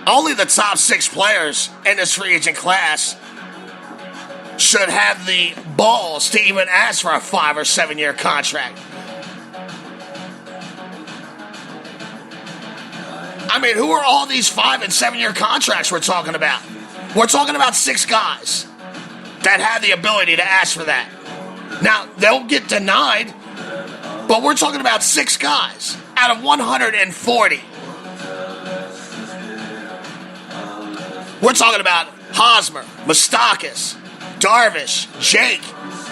Only the top 6 players in this free agent class should have the balls to even ask for a 5 or 7 year contract. I mean, who are all these 5 and 7 year contracts we're talking about? We're talking about 6 guys that have the ability to ask for that. Now, they'll get denied, but we're talking about 6 guys out of 140. We're talking about Hosmer, Moustakas, Darvish, Jake,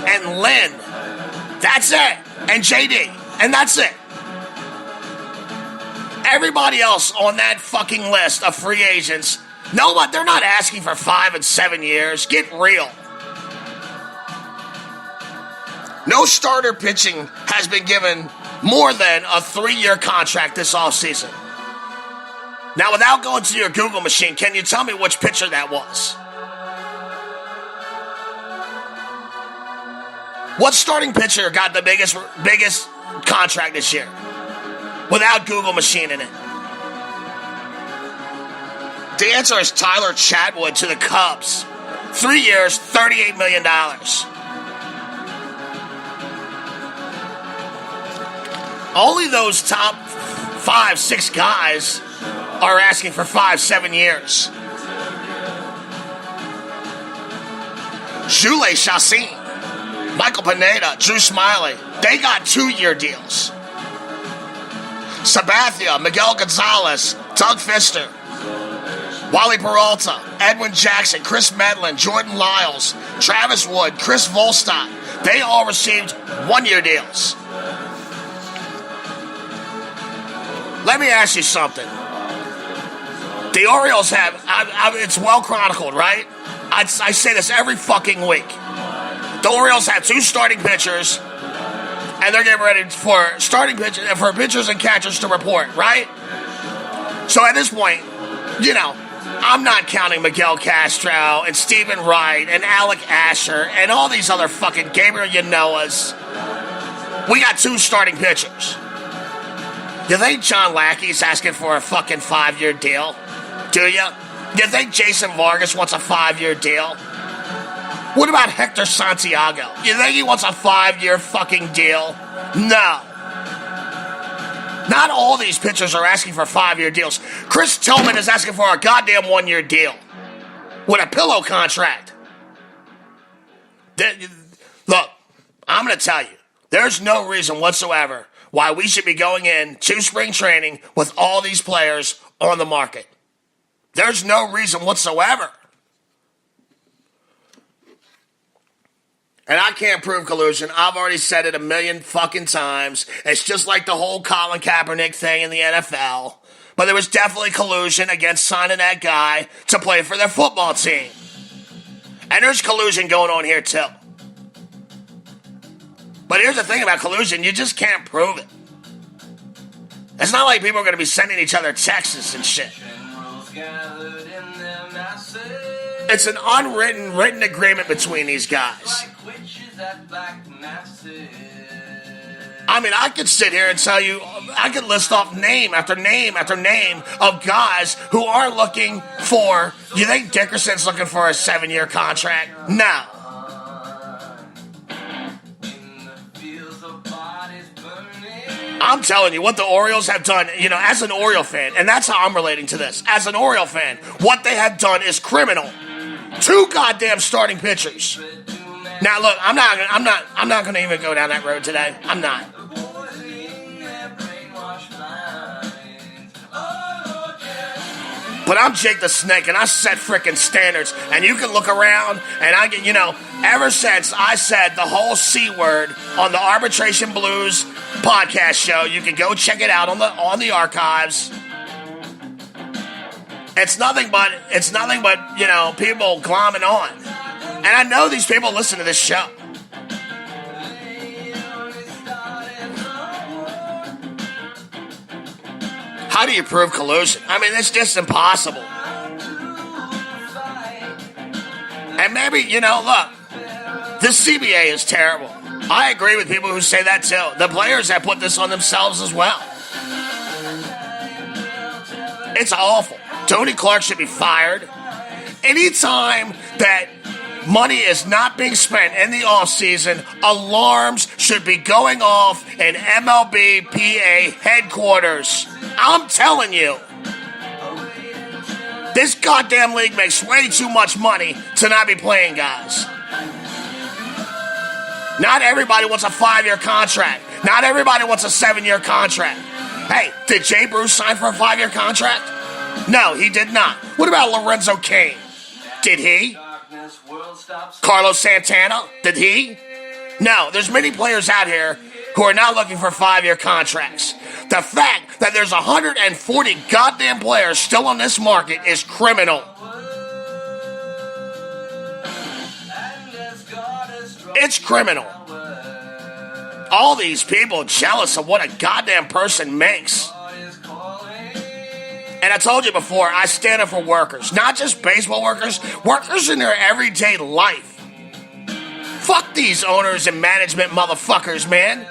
and Lynn. That's it. And JD. And that's it. Everybody else on that fucking list of free agents, no, but they're not asking for 5 and 7 years. Get real. No starter pitching has been given more than a 3-year contract this offseason. Now, without going to your Google machine, can you tell me which pitcher that was? What starting pitcher got the biggest contract this year? Without Google machine in it. The answer is Tyler Chatwood to the Cubs. 3 years, $38 million. Only those top 5, 6 guys are asking for 5, 7 years. Jule Chassin, Michael Pineda, Drew Smiley, they got 2-year deals. Sabathia, Miguel Gonzalez, Doug Fister, Wally Peralta, Edwin Jackson, Chris Medlin, Jordan Lyles, Travis Wood, Chris Volstad, they all received 1-year deals. Let me ask you something. The Orioles have, it's well chronicled, right? I say this every fucking week. The Orioles have 2 starting pitchers, and they're getting ready for pitchers and catchers to report, right? So at this point, I'm not counting Miguel Castro and Stephen Wright and Alec Asher and all these other fucking Gabriel Yanoas. We got 2 starting pitchers. You think John Lackey's asking for a fucking 5-year deal? Do you? You think Jason Vargas wants a 5-year deal? What about Hector Santiago? You think he wants a 5-year fucking deal? No. Not all these pitchers are asking for 5-year deals. Chris Tillman is asking for a goddamn 1-year deal with a pillow contract. Look, I'm going to tell you, there's no reason whatsoever why we should be going in to spring training with all these players on the market. There's no reason whatsoever. And I can't prove collusion. I've already said it a million fucking times. It's just like the whole Colin Kaepernick thing in the NFL. But there was definitely collusion against signing that guy to play for their football team. And there's collusion going on here too. But here's the thing about collusion, you just can't prove it. It's not like people are going to be sending each other texts and shit. It's an unwritten, written agreement between these guys. I mean, I could sit here and tell you, I could list off name after name after name of guys who are looking for, you think Dickerson's looking for a 7-year contract? No. I'm telling you, what the Orioles have done, as an Oriole fan, and that's how I'm relating to this. As an Oriole fan, what they have done is criminal. 2 goddamn starting pitchers. Now, look, I'm not going to even go down that road today. I'm not. But I'm Jake the Snake, and I set frickin' standards. And you can look around, and I get, ever since I said the whole C word on the Arbitration Blues podcast show, you can go check it out on the archives. It's nothing but people glomming on. And I know these people listen to this show. How do you prove collusion? I mean, it's just impossible. And maybe, look, the CBA is terrible. I agree with people who say that too. The players have put this on themselves as well. It's awful. Tony Clark should be fired. Anytime that money is not being spent in the offseason, alarms should be going off in MLB PA headquarters. I'm telling you. This goddamn league makes way too much money to not be playing guys. Not everybody wants a 5-year contract. Not everybody wants a 7-year contract. Hey, did Jay Bruce sign for a 5-year contract? No, he did not. What about Lorenzo Cain? Did he? Carlos Santana? Did he? No, there's many players out here who are not looking for 5-year contracts. The fact that there's 140 goddamn players still on this market is criminal. It's criminal. All these people jealous of what a goddamn person makes. And I told you before, I stand up for workers. Not just baseball workers. Workers in their everyday life. Fuck these owners and management motherfuckers, man.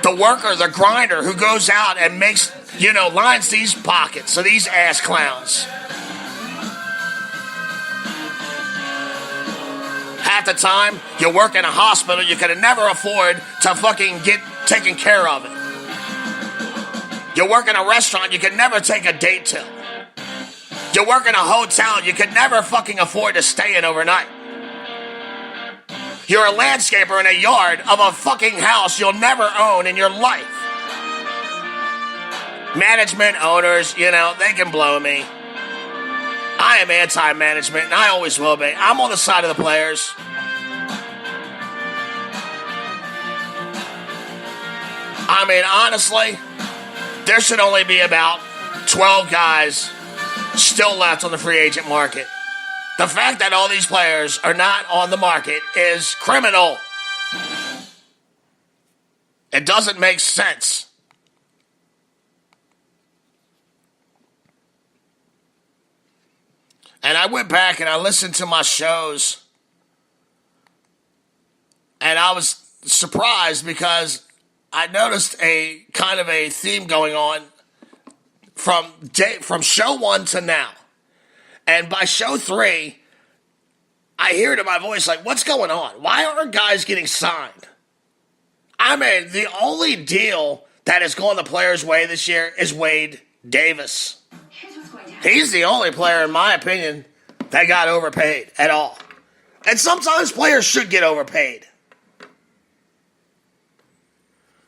The worker, the grinder who goes out and makes, lines these pockets of these ass clowns. Half the time, you work in a hospital, you could never afford to fucking get taken care of it. You work in a restaurant, you could never take a date to. You work in a hotel, you could never fucking afford to stay in overnight. You're a landscaper in a yard of a fucking house you'll never own in your life. Management, owners, they can blow me. I am anti-management, and I always will be. I'm on the side of the players. I mean, honestly, there should only be about 12 guys still left on the free agent market. The fact that all these players are not on the market is criminal. It doesn't make sense. And I went back and I listened to my shows. And I was surprised because I noticed a kind of a theme going on from show 1 to now. And by show 3, I hear it in my voice like, what's going on? Why aren't guys getting signed? I mean, the only deal that has gone the players' way this year is Wade Davis. He's the only player, in my opinion, that got overpaid at all. And sometimes players should get overpaid.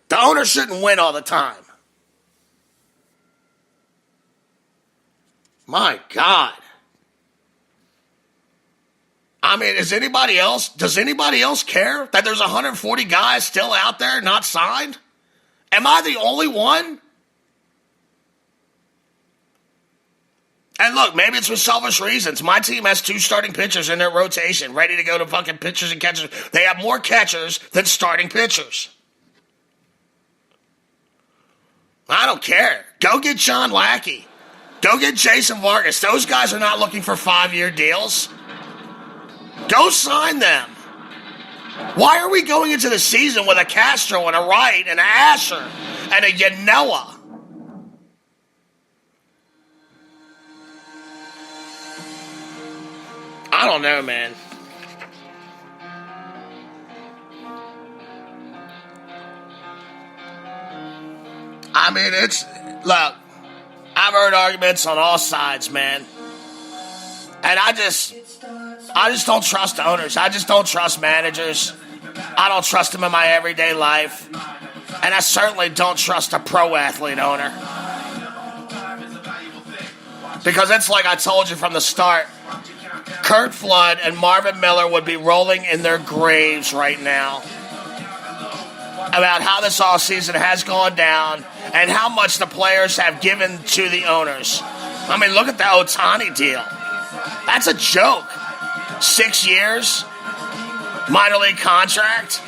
The owner shouldn't win all the time. My God. I mean, does anybody else care that there's 140 guys still out there not signed? Am I the only one? And look, maybe it's for selfish reasons. My team has 2 starting pitchers in their rotation, ready to go to fucking pitchers and catchers. They have more catchers than starting pitchers. I don't care. Go get John Lackey. Go get Jason Vargas. Those guys are not looking for 5-year deals. Go sign them. Why are we going into the season with a Castro and a Wright and an Asher and a Yanoa? I don't know, man. I mean, look, I've heard arguments on all sides, man. And I just don't trust owners. I just don't trust managers. I don't trust them in my everyday life. And I certainly don't trust a pro athlete owner. Because it's like I told you from the start. Kurt Flood and Marvin Miller would be rolling in their graves right now about how this offseason has gone down and how much the players have given to the owners. I mean, look at the Ohtani deal. That's a joke. 6 years, minor league contract.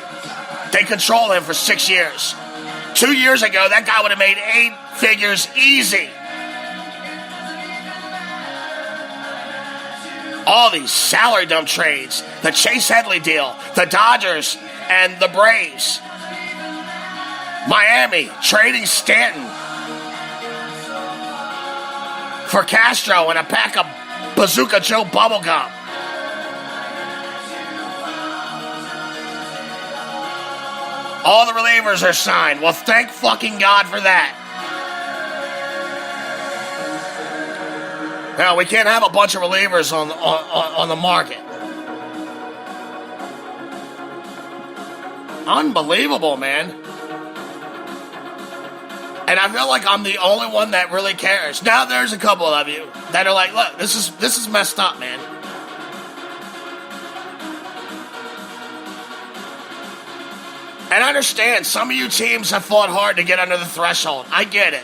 They control him for 6 years. 2 years ago, that guy would have made 8 figures easy. All these salary dump trades, the Chase Headley deal, the Dodgers and the Braves. Miami trading Stanton. for Castro and a pack of Bazooka Joe bubblegum. All the relievers are signed. Well, thank fucking God for that. Now, we can't have a bunch of relievers on the market. Unbelievable, man. And I feel like I'm the only one that really cares. Now there's a couple of you that are like, look, this is messed up, man. And I understand some of you teams have fought hard to get under the threshold. I get it.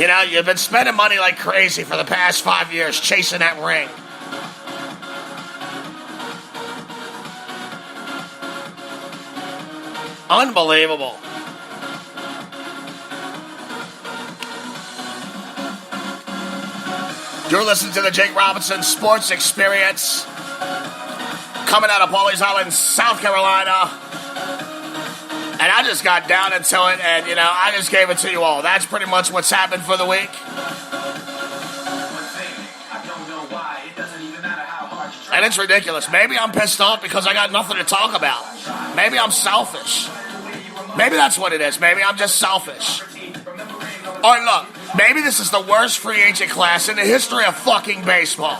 You know, you've been spending money like crazy for the past 5 years chasing that ring. Unbelievable. You're listening to the Jake Robinson Sports Experience, coming out of Pawleys Island, South Carolina. And I just got down into it, and, you know, I just gave it to you all. That's pretty much what's happened for the week. And it's ridiculous. Maybe I'm pissed off because I got nothing to talk about. Maybe I'm selfish. Maybe that's what it is. Maybe I'm just selfish. Or look, maybe this is the worst free agent class in the history of fucking baseball.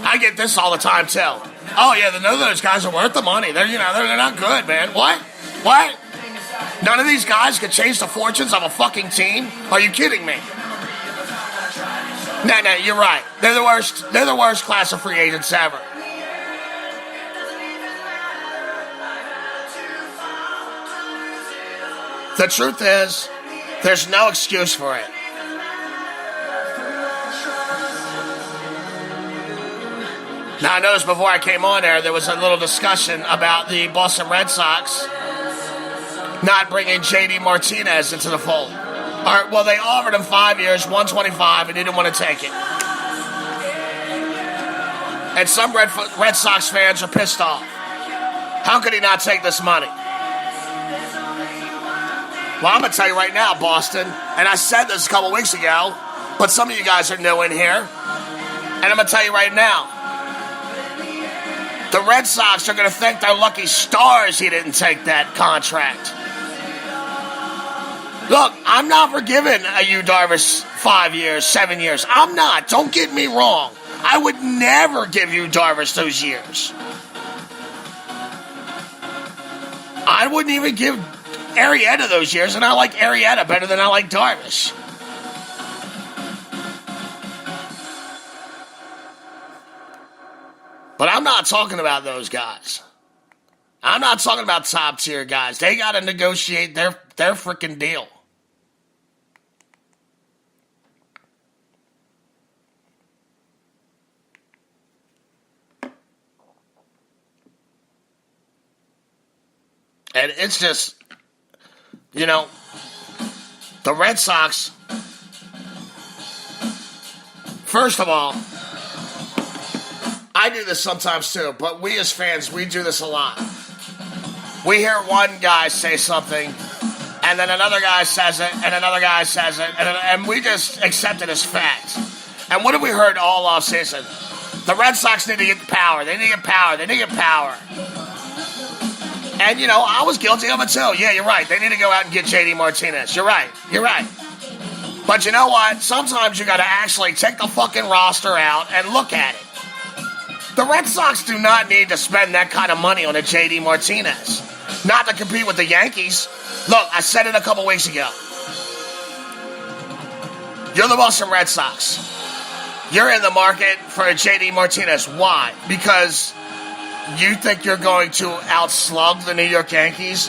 I get this all the time, too. Oh, yeah, none of those guys are worth the money. They're not good, man. What? None of these guys could change the fortunes of a fucking team? Are you kidding me? No, you're right. They're the worst. They're the worst class of free agents ever. The truth is, there's no excuse for it. Now, I noticed before I came on there was a little discussion about the Boston Red Sox not bringing J.D. Martinez into the fold. Well, they offered him 5 years, $125, and he didn't want to take it. And some Red Sox fans are pissed off. How could he not take this money? Well, I'm going to tell you right now, Boston, and I said this a couple weeks ago, but some of you guys are new in here, and I'm going to tell you right now, the Red Sox are going to thank their lucky stars he didn't take that contract. Look, I'm not forgiving a Yu Darvish 5 years, 7 years. I'm not. Don't get me wrong. I would never give Yu Darvish those years. I wouldn't even give Arrieta those years, and I like Arrieta better than I like Darvish. But I'm not talking about those guys. I'm not talking about top tier guys. They got to negotiate their freaking deal. And it's just, you know, the Red Sox, first of all, I do this sometimes too, but we as fans, we do this a lot. We hear one guy say something, and then another guy says it, and another guy says it, and we just accept it as fact. And what have we heard all offseason? The Red Sox need to get power. They need to get power. They need to get power. And, you know, I was guilty of it too. Yeah, you're right. They need to go out and get J.D. Martinez. You're right. You're right. But you know what? Sometimes you got to actually take the fucking roster out and look at it. The Red Sox do not need to spend that kind of money on a J.D. Martinez. Not to compete with the Yankees. Look, I said it a couple weeks ago. You're the Boston Red Sox. You're in the market for a J.D. Martinez. Why? Because you think you're going to outslug the New York Yankees?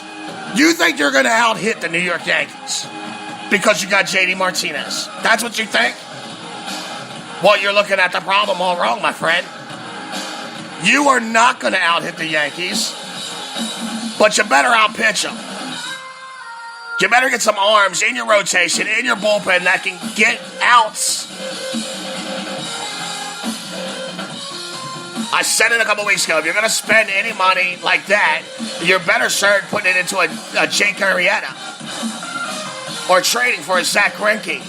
You think you're going to out-hit the New York Yankees because you got J.D. Martinez? That's what you think? Well, you're looking at the problem all wrong, my friend. You are not going to out-hit the Yankees, but you better out-pitch them. You better get some arms in your rotation, in your bullpen that can get outs. I said it a couple weeks ago. If you're going to spend any money like that, you're better served putting it into a Jake Arrieta or trading for a Zach Greinke